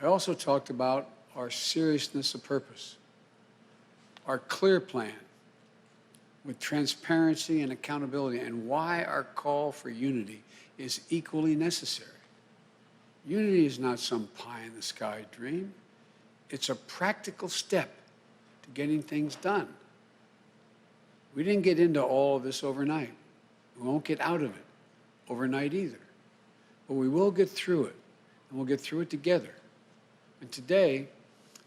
I also talked about our seriousness of purpose, our clear plan with transparency and accountability, and why our call for unity is equally necessary. Unity is not some pie-in-the-sky dream. It's a practical step to getting things done. We didn't get into all of this overnight. We won't get out of it overnight either. But we will get through it, and we'll get through it together. And today,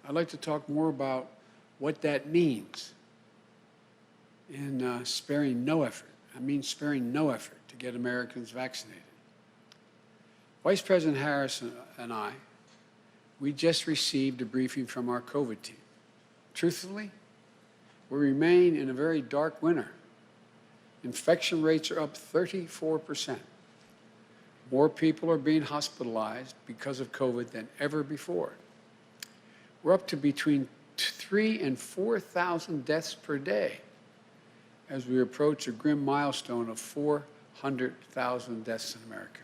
I'd like to talk more about what that means in sparing no effort. I mean sparing no effort to get Americans vaccinated. Vice President Harris and I, we just received a briefing from our COVID team. Truthfully, we remain in a very dark winter. Infection rates are up 34%. More people are being hospitalized because of COVID than ever before. We're up to between 3,000 and 4,000 deaths per day as we approach a grim milestone of 400,000 deaths in America.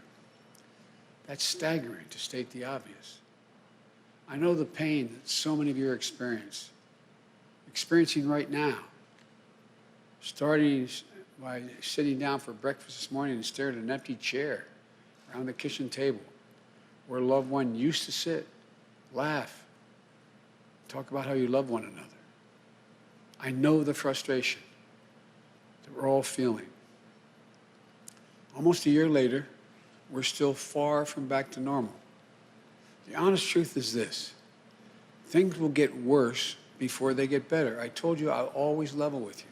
That's staggering, to state the obvious. I know the pain that so many of you are experiencing right now, starting by sitting down for breakfast this morning and staring at an empty chair around the kitchen table where a loved one used to sit, laugh, talk about how you love one another. I know the frustration that we're all feeling. Almost a year later, we're still far from back to normal. The honest truth is this: things will get worse before they get better. I told you I'll always level with you.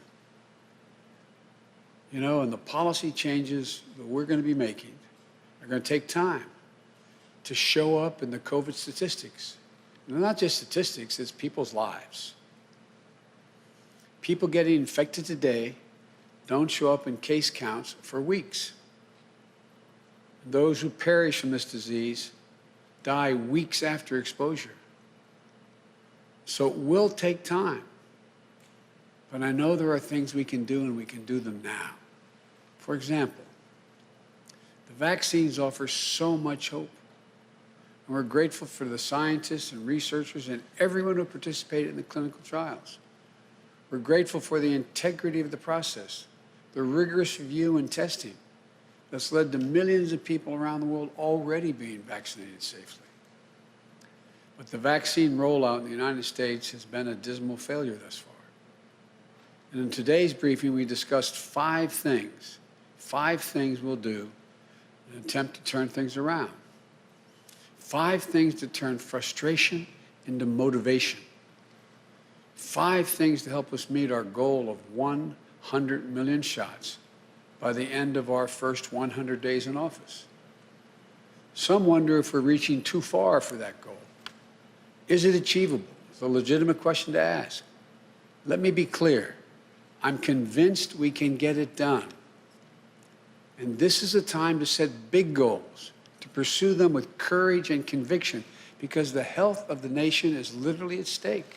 You know, and the policy changes that we're going to be making are going to take time to show up in the COVID statistics. And they're not just statistics, it's people's lives. People getting infected today don't show up in case counts for weeks. Those who perish from this disease die weeks after exposure. So it will take time. But I know there are things we can do, and we can do them now. For example, the vaccines offer so much hope. And we're grateful for the scientists and researchers and everyone who participated in the clinical trials. We're grateful for the integrity of the process, the rigorous review and testing that's led to millions of people around the world already being vaccinated safely. But the vaccine rollout in the United States has been a dismal failure thus far. And in today's briefing, we discussed five things we'll do in an attempt to turn things around. 5 things to turn frustration into motivation. 5 things to help us meet our goal of 100 million shots by the end of our first 100 days in office. Some wonder if we're reaching too far for that goal. Is it achievable? It's a legitimate question to ask. Let me be clear. I'm convinced we can get it done. And this is a time to set big goals, to pursue them with courage and conviction, because the health of the nation is literally at stake.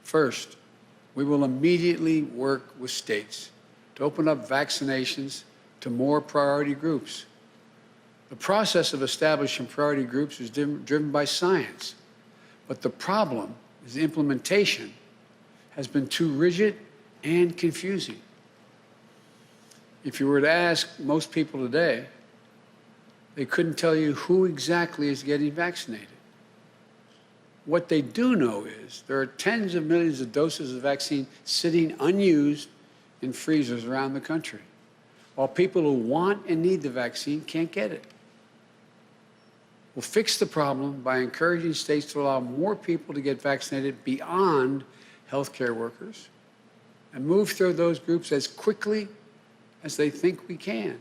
First, we will immediately work with states to open up vaccinations to more priority groups. The process of establishing priority groups is driven by science, but the problem is the implementation has been too rigid and confusing. If you were to ask most people today, they couldn't tell you who exactly is getting vaccinated. What they do know is there are tens of millions of doses of vaccine sitting unused in freezers around the country, while people who want and need the vaccine can't get it. We'll fix the problem by encouraging states to allow more people to get vaccinated beyond healthcare workers and move through those groups as quickly as they think we can.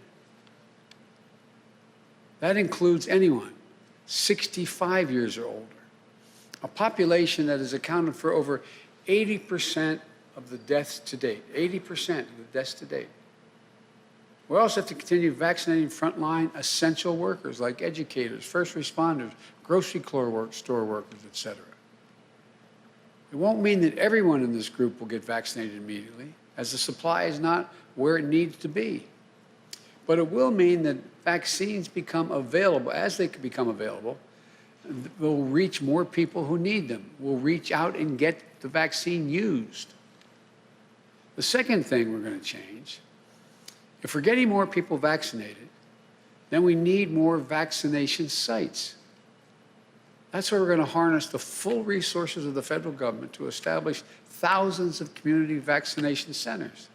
That includes anyone 65 years or older, a population that has accounted for over 80% of the deaths to date, 80% of the deaths to date. We also have to continue vaccinating frontline essential workers like educators, first responders, grocery store workers, etc. It won't mean that everyone in this group will get vaccinated immediately, as the supply is not where it needs to be. But it will mean that vaccines become available, as they become available, We'll reach more people who need them. We'll reach out and get the vaccine used. The second thing we're going to change, if we're getting more people vaccinated, then we need more vaccination sites. That's why we're going to harness the full resources of the federal government to establish thousands of community vaccination centers.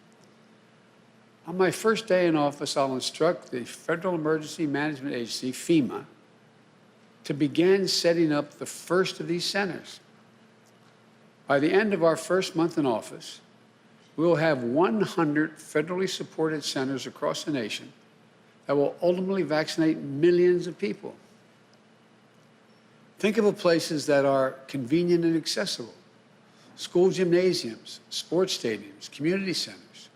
On my first day in office, I'll instruct the Federal Emergency Management Agency, FEMA, to begin setting up the first of these centers. By the end of our first month in office, we will have 100 federally supported centers across the nation that will ultimately vaccinate millions of people. Think of the places that are convenient and accessible: school gymnasiums, sports stadiums, community centers.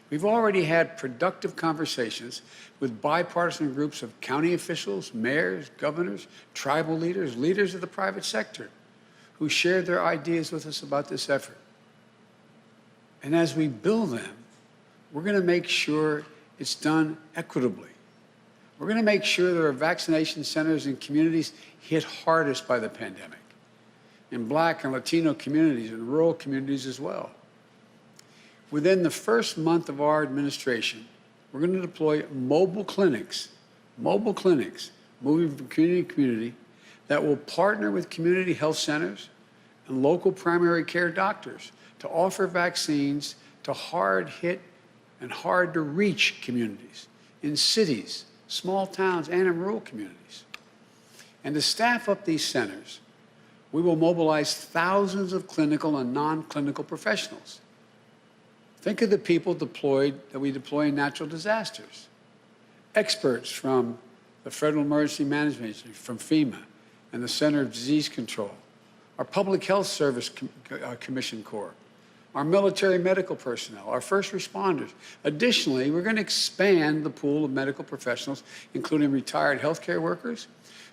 We've already had productive conversations with bipartisan groups of county officials, mayors, governors, tribal leaders, leaders of the private sector, who shared their ideas with us about this effort. And as we build them, we're going to make sure it's done equitably. We're going to make sure there are vaccination centers in communities hit hardest by the pandemic, in Black and Latino communities and rural communities as well. Within the first month of our administration, we're going to deploy mobile clinics, moving from community to community, that will partner with community health centers and local primary care doctors to offer vaccines to hard-hit and hard-to-reach communities in cities, small towns, and in rural communities. And to staff up these centers, we will mobilize thousands of clinical and non-clinical professionals. Think of the people that we deploy in natural disasters. Experts from the Federal Emergency Management Agency, from FEMA, and the Center of Disease Control, our Public Health Service Commission Corps, our military medical personnel, our first responders. Additionally, we're going to expand the pool of medical professionals, including retired healthcare workers,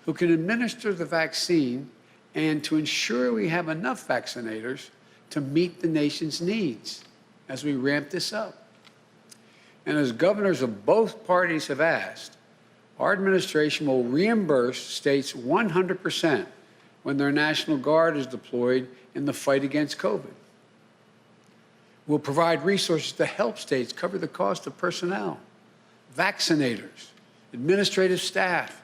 who can administer the vaccine and to ensure we have enough vaccinators to meet the nation's needs as we ramp this up. And as governors of both parties have asked, our administration will reimburse states 100% when their National Guard is deployed in the fight against COVID. We'll provide resources to help states cover the cost of personnel, vaccinators, administrative staff,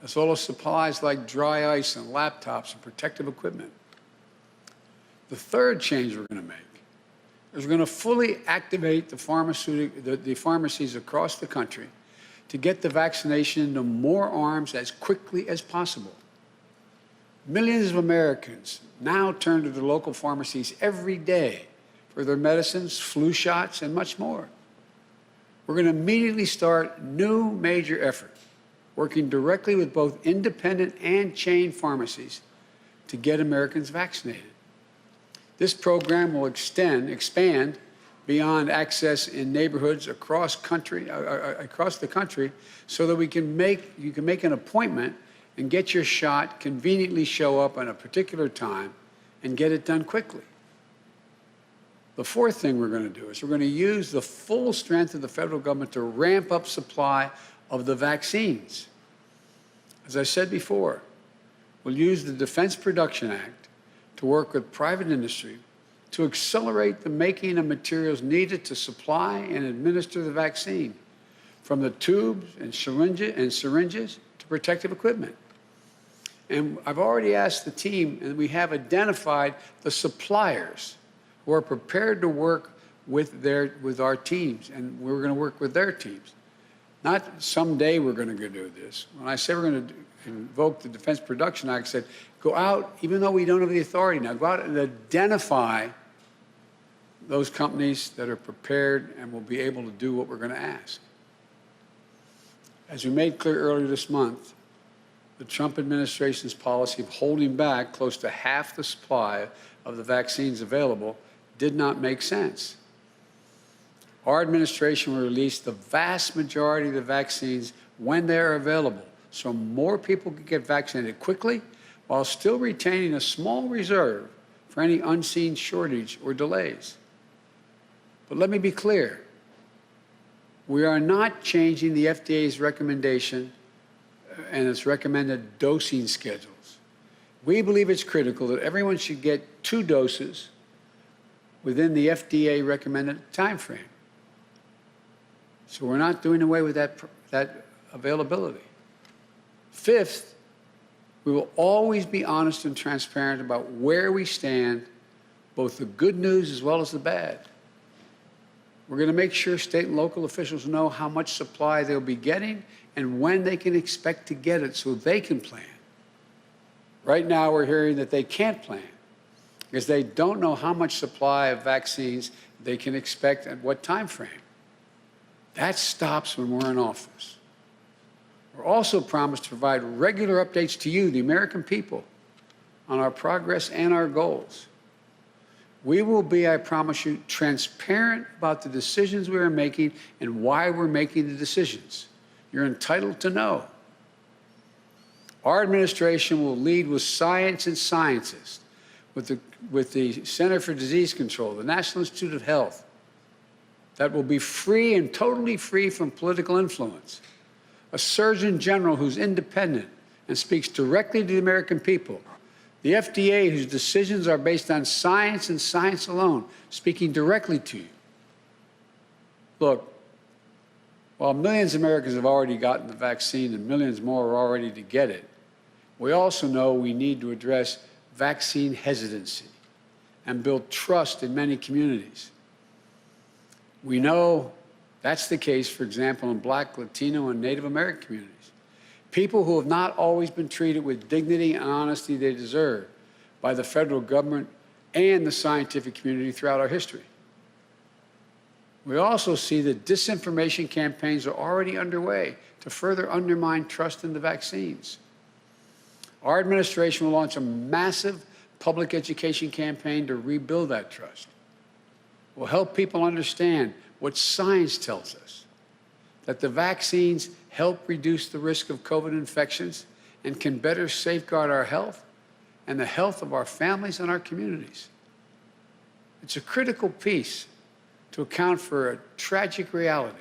as well as supplies like dry ice and laptops and protective equipment. The third change we're going to make is we're going to fully activate the pharmacies across the country to get the vaccination into more arms as quickly as possible. Millions of Americans now turn to their local pharmacies every day for their medicines, flu shots, and much more. We're going to immediately start new major effort, working directly with both independent and chain pharmacies to get Americans vaccinated. This program will expand beyond access in neighborhoods across the country, so that you can make an appointment and get your shot, conveniently show up on a particular time, and get it done quickly. The fourth thing we're going to do is we're going to use the full strength of the federal government to ramp up supply of the vaccines. As I said before, we'll use the Defense Production Act to work with private industry to accelerate the making of materials needed to supply and administer the vaccine, from the tubes and syringes to protective equipment. And I've already asked the team, and we have identified the suppliers who are prepared to work with our teams, and we're going to work with their teams. Not someday we're going to go do this. When I say we're going to invoke the Defense Production Act, I said, go out, even though we don't have the authority now, go out and identify those companies that are prepared and will be able to do what we're going to ask. As we made clear earlier this month, the Trump administration's policy of holding back close to half the supply of the vaccines available did not make sense. Our administration will release the vast majority of the vaccines when they're available, so more people can get vaccinated quickly while still retaining a small reserve for any unseen shortage or delays. But let me be clear. We are not changing the FDA's recommendation and its recommended dosing schedules. We believe it's critical that everyone should get 2 doses within the FDA recommended time frame. So we're not doing away with that availability. 5th, we will always be honest and transparent about where we stand, both the good news as well as the bad. We're going to make sure state and local officials know how much supply they'll be getting and when they can expect to get it so they can plan. Right now, we're hearing that they can't plan because they don't know how much supply of vaccines they can expect at what time frame. That stops when we're in office. We're also promised to provide regular updates to you, the American people, on our progress and our goals. We will be, I promise you, transparent about the decisions we are making and why we're making the decisions. You're entitled to know. Our administration will lead with science and scientists, with the Center for Disease Control, the National Institute of Health, that will be free and totally free from political influence. A Surgeon General who's independent and speaks directly to the American people. The FDA, whose decisions are based on science and science alone, speaking directly to you. Look, while millions of Americans have already gotten the vaccine and millions more are already to get it, we also know we need to address vaccine hesitancy and build trust in many communities. We know that's the case, for example, in Black, Latino, and Native American communities. People who have not always been treated with dignity and honesty they deserve by the federal government and the scientific community throughout our history. We also see that disinformation campaigns are already underway to further undermine trust in the vaccines. Our administration will launch a massive public education campaign to rebuild that trust. We'll help people understand what science tells us, that the vaccines help reduce the risk of COVID infections and can better safeguard our health and the health of our families and our communities. It's a critical piece to account for a tragic reality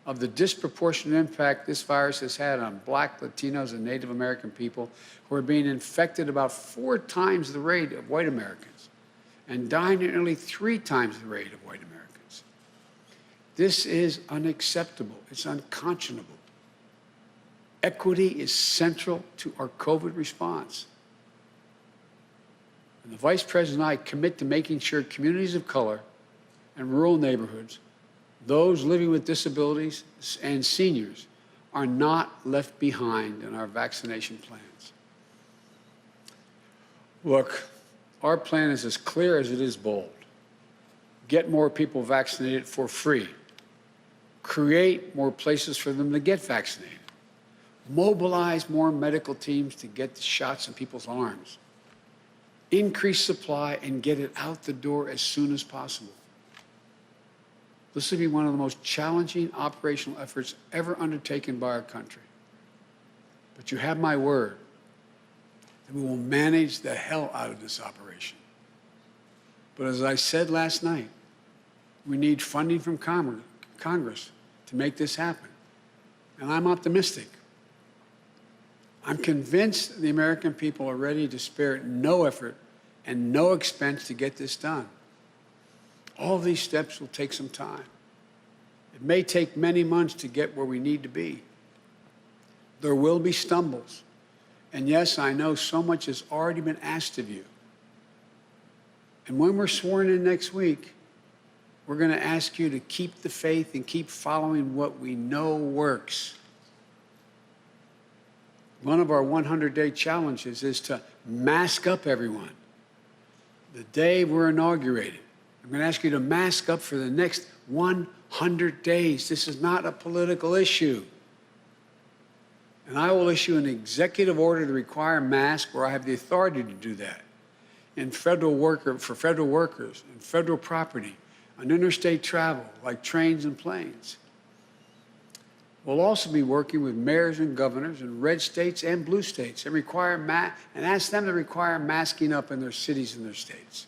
of the disproportionate impact this virus has had on Black, Latinos, and Native American people who are being infected about 4 times the rate of white Americans and dying at nearly 3 times the rate of white Americans. This is unacceptable. It's unconscionable. Equity is central to our COVID response. And the Vice President and I commit to making sure communities of color and rural neighborhoods, those living with disabilities and seniors, are not left behind in our vaccination plans. Look, our plan is as clear as it is bold. Get more people vaccinated for free. Create more places for them to get vaccinated. Mobilize more medical teams to get the shots in people's arms. Increase supply and get it out the door as soon as possible. This will be one of the most challenging operational efforts ever undertaken by our country. But you have my word that we will manage the hell out of this operation. But as I said last night, we need funding from Congress to make this happen. And I'm optimistic. I'm convinced the American people are ready to spare no effort and no expense to get this done. All of these steps will take some time. It may take many months to get where we need to be. There will be stumbles. And yes, I know so much has already been asked of you. And when we're sworn in next week, we're going to ask you to keep the faith and keep following what we know works. One of our 100-day challenges is to mask up everyone. The day we're inaugurated, I'm going to ask you to mask up for the next 100 days. This is not a political issue. And I will issue an executive order to require masks where I have the authority to do that. For federal workers, and federal property, on interstate travel, like trains and planes. We'll also be working with mayors and governors in red states and blue states and ask them to require masking up in their cities and their states.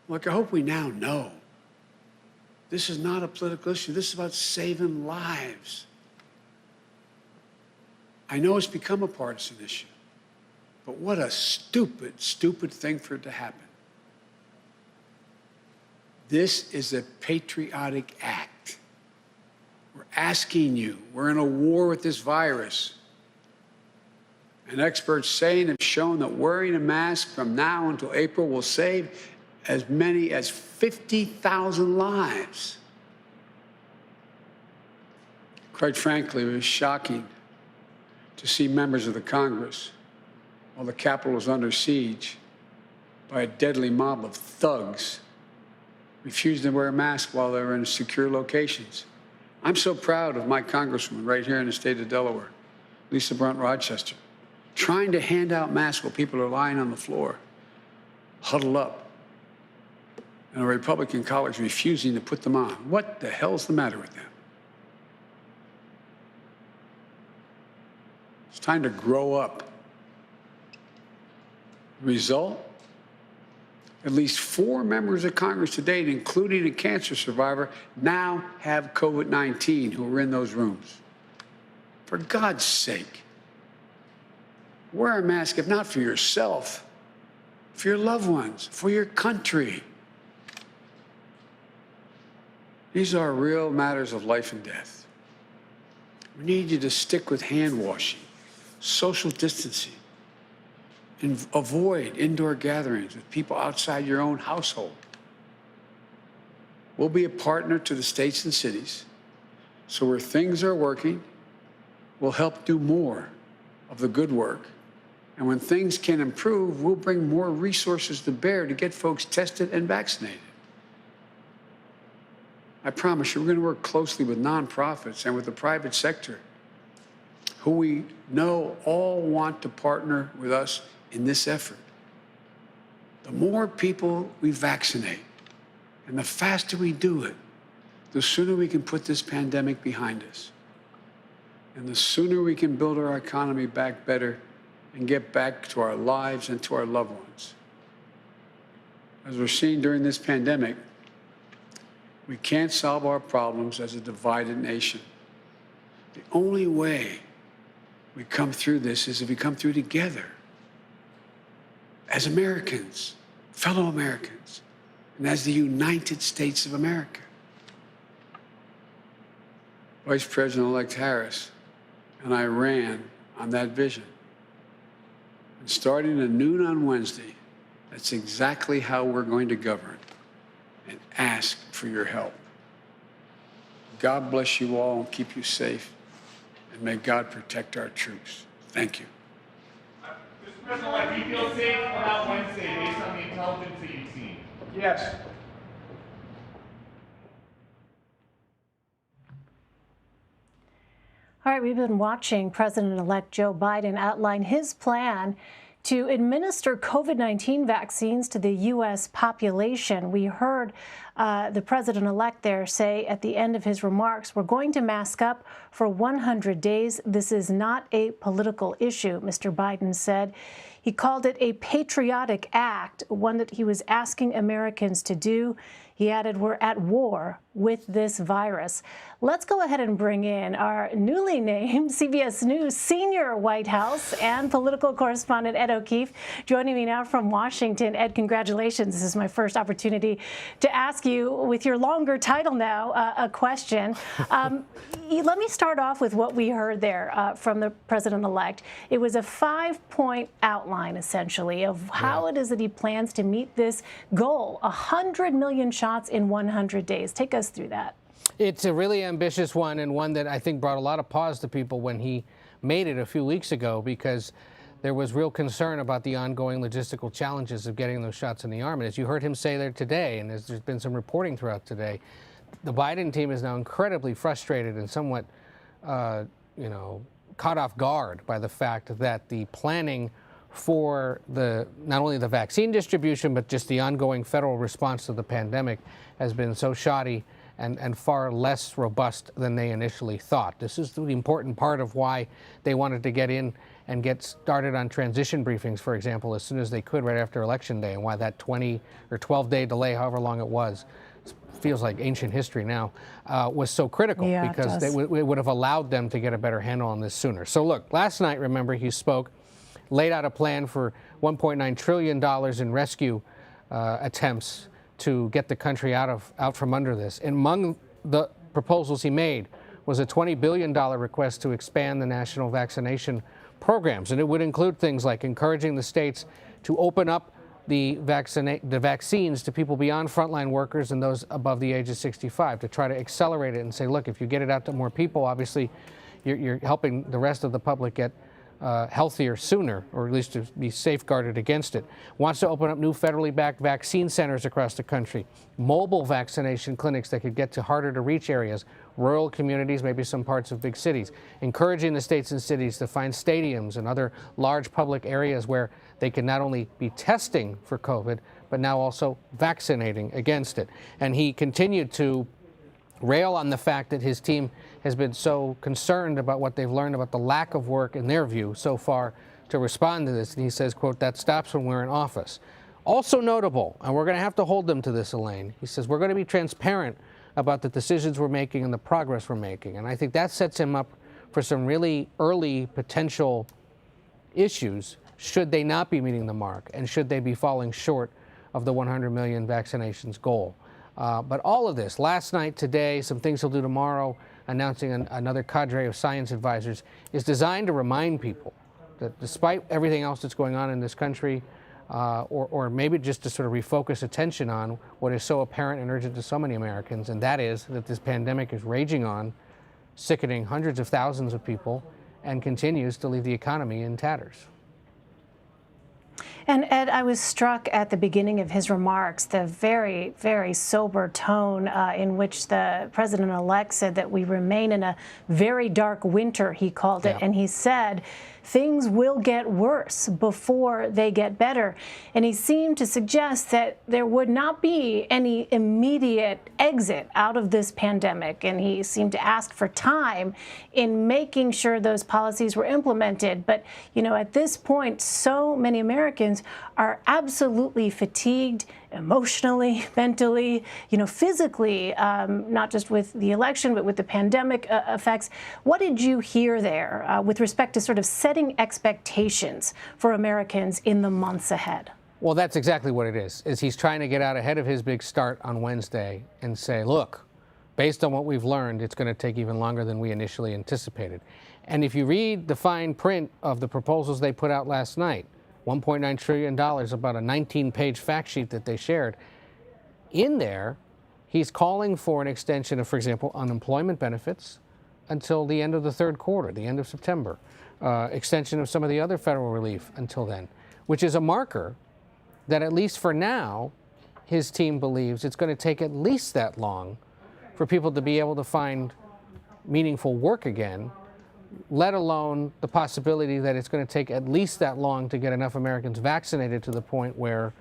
Look, I hope we now know this is not a political issue. This is about saving lives. I know it's become a partisan issue, but what a stupid, stupid thing for it to happen. This is a patriotic act. We're asking you, we're in a war with this virus. And experts saying have shown that wearing a mask from now until April will save as many as 50,000 lives. Quite frankly, it was shocking to see members of the Congress, while the Capitol was under siege by a deadly mob of thugs, refusing to wear a mask while they were in secure locations. I'm so proud of my congresswoman right here in the state of Delaware, Lisa Brunt Rochester, trying to hand out masks while people are lying on the floor, huddled up, and a Republican colleagues refusing to put them on. What the hell's the matter with them? It's time to grow up. Result? At least 4 members of Congress to date, including a cancer survivor, now have COVID-19 who are in those rooms. For God's sake, wear a mask, if not for yourself, for your loved ones, for your country. These are real matters of life and death. We need you to stick with hand washing, social distancing, and avoid indoor gatherings with people outside your own household. We'll be a partner to the states and cities, so where things are working, we'll help do more of the good work. And when things can improve, we'll bring more resources to bear to get folks tested and vaccinated. I promise you, we're going to work closely with nonprofits and with the private sector, who we know all want to partner with us in this effort. The more people we vaccinate and the faster we do it, the sooner we can put this pandemic behind us. And the sooner we can build our economy back better and get back to our lives and to our loved ones. As we're seeing during this pandemic, we can't solve our problems as a divided nation. The only way we come through this is if we come through together as Americans, fellow Americans, and as the United States of America. Vice President-elect Harris and I ran on that vision. And starting at noon on Wednesday, that's exactly how we're going to govern and ask for your help. God bless you all and keep you safe, and may God protect our troops. Thank you. Mr. President-elect, do you feel safe on that Wednesday based on the intelligence that you've seen? Yes. All right, we've been watching President-elect Joe Biden outline his plan to administer COVID-19 vaccines to the U.S. population. We heard the president-elect there say at the end of his remarks, we're going to mask up for 100 days. This is not a political issue, Mr. Biden said. He called it a patriotic act, one that he was asking Americans to do. He added, we're at war with this virus. Let's go ahead and bring in our newly named CBS News senior White House and political correspondent Ed O'Keefe, joining me now from Washington. Ed, congratulations. This is my first opportunity to ask you, with your longer title now, a question. Let me start off with what we heard there from the president-elect. It was a 5-point outline, essentially, of how it is that he plans to meet this goal, 100 million shots in 100 days. Take us through that. It's a really ambitious one, and one that I think brought a lot of pause to people when he made it a few weeks ago, because there was real concern about the ongoing logistical challenges of getting those shots in the arm. And as you heard him say there today, and as there's been some reporting throughout today, the Biden team is now incredibly frustrated and somewhat, caught off guard by the fact that the planning for not only the vaccine distribution, but just the ongoing federal response to the pandemic has been so shoddy and far less robust than they initially thought. This is the important part of why they wanted to get in and get started on transition briefings, for example, as soon as they could right after Election Day, and why that 20 or 12-day delay, however long it was, feels like ancient history now, was so critical, Yeah, it because does. it would have allowed them to get a better handle on this sooner. So look, last night, remember, he spoke, laid out a plan for $1.9 trillion in rescue attempts to get the country out from under this. And among the proposals he made was a $20 billion request to expand the national vaccination programs. And it would include things like encouraging the states to open up the vaccines to people beyond frontline workers and those above the age of 65, to try to accelerate it and say, look, if you get it out to more people, obviously you're helping the rest of the public get healthier sooner, or at least to be safeguarded against it. Wants to open up new federally backed vaccine centers across the country, mobile vaccination clinics that could get to harder to reach areas, rural communities, maybe some parts of big cities, encouraging the states and cities to find stadiums and other large public areas where they can not only be testing for COVID, but now also vaccinating against it. And he continued to rail on the fact that his team has been so concerned about what they've learned about the lack of work, in their view, so far to respond to this. And he says, quote, that stops when we're in office. Also notable, and we're going to have to hold them to this, Elaine, he says, we're going to be transparent about the decisions we're making and the progress we're making. And I think that sets him up for some really early potential issues should they not be meeting the mark and should they be falling short of the 100 million vaccinations goal. But all of this, last night, today, some things he'll do tomorrow, announcing another cadre of science advisors, is designed to remind people that despite everything else that's going on in this country, or maybe just to sort of refocus attention on what is so apparent and urgent to so many Americans, and that is that this pandemic is raging on, sickening hundreds of thousands of people, and continues to leave the economy in tatters. And Ed, I was struck at the beginning of his remarks, the very, very sober tone in which the president-elect said that we remain in a very dark winter, he called it. Yeah. And he said things will get worse before they get better. And he seemed to suggest that there would not be any immediate exit out of this pandemic. And he seemed to ask for time in making sure those policies were implemented. But, you know, at this point, so many Americans are absolutely fatigued emotionally, mentally, you know, physically, not just with the election, but with the pandemic effects. What did you hear there with respect to sort of setting expectations for Americans in the months ahead? Well, that's exactly what it is he's trying to get out ahead of his big start on Wednesday and say, look, based on what we've learned, it's going to take even longer than we initially anticipated. And if you read the fine print of the proposals they put out last night, $1.9 trillion, about a 19-page fact sheet that they shared. In there, he's calling for an extension of, for example, unemployment benefits until the end of the third quarter, the end of September. Extension of some of the other federal relief until then, which is a marker that, at least for now, his team believes it's going to take at least that long for people to be able to find meaningful work again, let alone the possibility that it's going to take at least that long to get enough Americans vaccinated to the point where,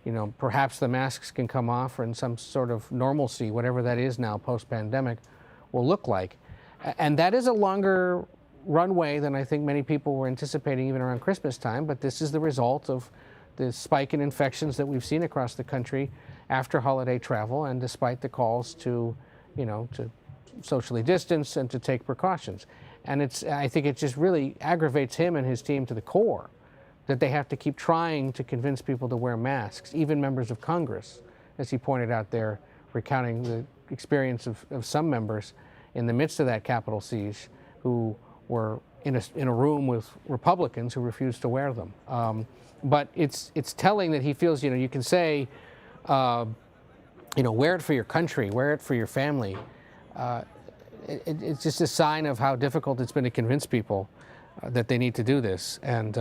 you know, perhaps the masks can come off, or in some sort of normalcy, whatever that is now post-pandemic, will look like. And that is a longer runway than I think many people were anticipating even around Christmas time, but this is the result of the spike in infections that we've seen across the country after holiday travel, and despite the calls to, you know, to socially distance and to take precautions. And I think it just really aggravates him and his team to the core that they have to keep trying to convince people to wear masks, even members of Congress, as he pointed out there, recounting the experience of some members in the midst of that Capitol siege who were in a room with Republicans who refused to wear them. But it's telling that he feels, you know, you can say, you know, wear it for your country, wear it for your family. It's just a sign of how difficult it's been to convince people that they need to do this, and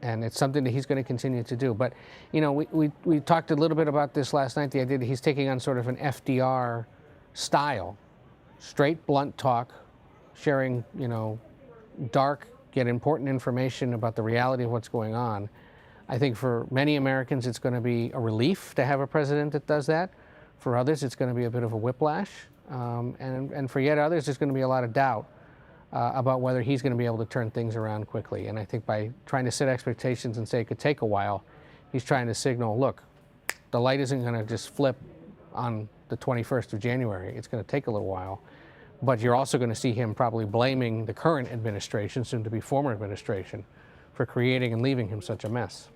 it's something that he's going to continue to do. But, you know, we talked a little bit about this last night, the idea that he's taking on sort of an FDR style, straight, blunt talk, sharing, you know, dark yet important information about the reality of what's going on. I think for many Americans, it's going to be a relief to have a president that does that. For others, it's going to be a bit of a whiplash. And for yet others, there's going to be a lot of doubt about whether he's going to be able to turn things around quickly. And I think by trying to set expectations and say it could take a while, he's trying to signal, look, the light isn't going to just flip on the 21st of January. It's going to take a little while. But you're also going to see him probably blaming the current administration, soon to be former administration, for creating and leaving him such a mess.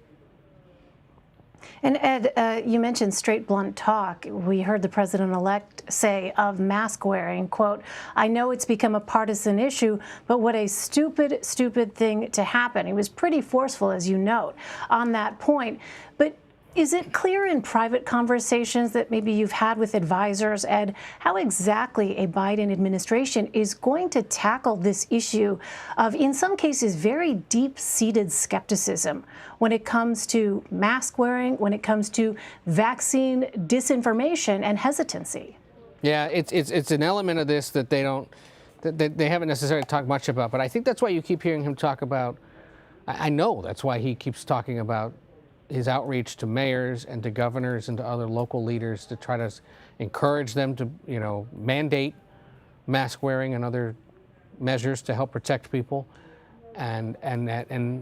And Ed, you mentioned straight, blunt talk. We heard the president-elect say of mask wearing, quote, "I know it's become a partisan issue, but what a stupid, stupid thing to happen." He was pretty forceful, as you note, on that point. But is it clear in private conversations that maybe you've had with advisors, Ed, how exactly a Biden administration is going to tackle this issue of, in some cases, very deep-seated skepticism when it comes to mask wearing, when it comes to vaccine disinformation and hesitancy? Yeah, it's an element of this that they haven't necessarily talked much about, but I think that's why you keep hearing him talk about, I know that's why he keeps talking about his outreach to mayors and to governors and to other local leaders to try to encourage them to, mandate mask wearing and other measures to help protect people, and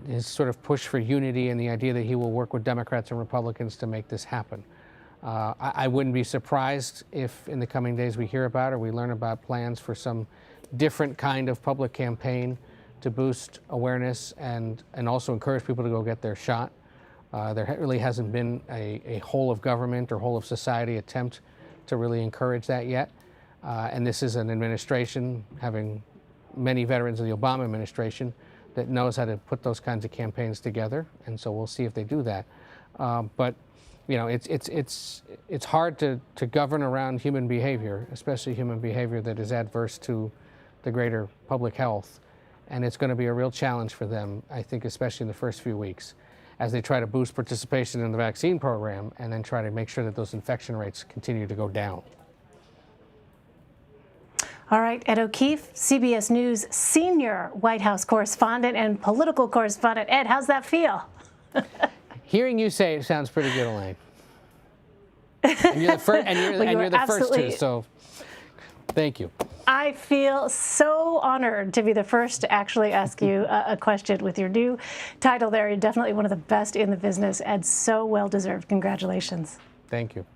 his sort of push for unity and the idea that he will work with Democrats and Republicans to make this happen. I wouldn't be surprised if in the coming days we hear about or we learn about plans for some different kind of public campaign to boost awareness and also encourage people to go get their shot. There really hasn't been a whole of government or whole of society attempt to really encourage that yet. And this is an administration, having many veterans of the Obama administration, that knows how to put those kinds of campaigns together. And so we'll see if they do that. But it's hard to govern around human behavior, especially human behavior that is adverse to the greater public health. And it's going to be a real challenge for them, I think, especially in the first few weeks, as they try to boost participation in the vaccine program and then try to make sure that those infection rates continue to go down. All right, Ed O'Keefe, CBS News senior White House correspondent and political correspondent. Ed, how's that feel? Hearing you say it sounds pretty good, Elaine. And you're the first to, so thank you. I feel so honored to be the first to actually ask you a question with your new title there. You're definitely one of the best in the business, and so well-deserved. Congratulations. Thank you.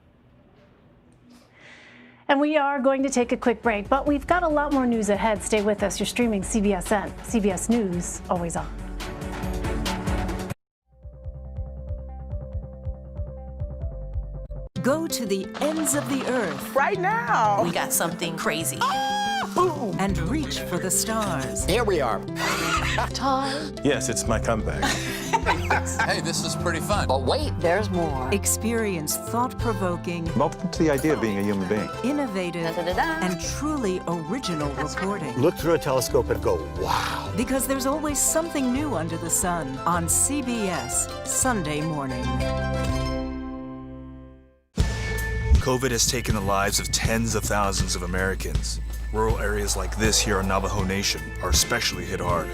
And we are going to take a quick break, but we've got a lot more news ahead. Stay with us. You're streaming CBSN, CBS News, always on. Go to the ends of the earth. Right now. We got something crazy. Boom. And reach for the stars. Here we are. Time. Yes, it's my comeback. Hey, this is pretty fun. But wait, there's more. Experience thought-provoking, I'm open to the idea of being a human being. innovative, and truly original reporting. Look through a telescope and go, wow. Because there's always something new under the sun on CBS Sunday morning. COVID has taken the lives of tens of thousands of Americans. Rural areas like this here on Navajo Nation are especially hit hard.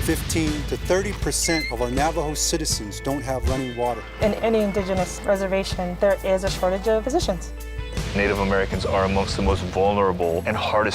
15 to 30% of our Navajo citizens don't have running water. In any indigenous reservation, there is a shortage of physicians. Native Americans are amongst the most vulnerable and hardest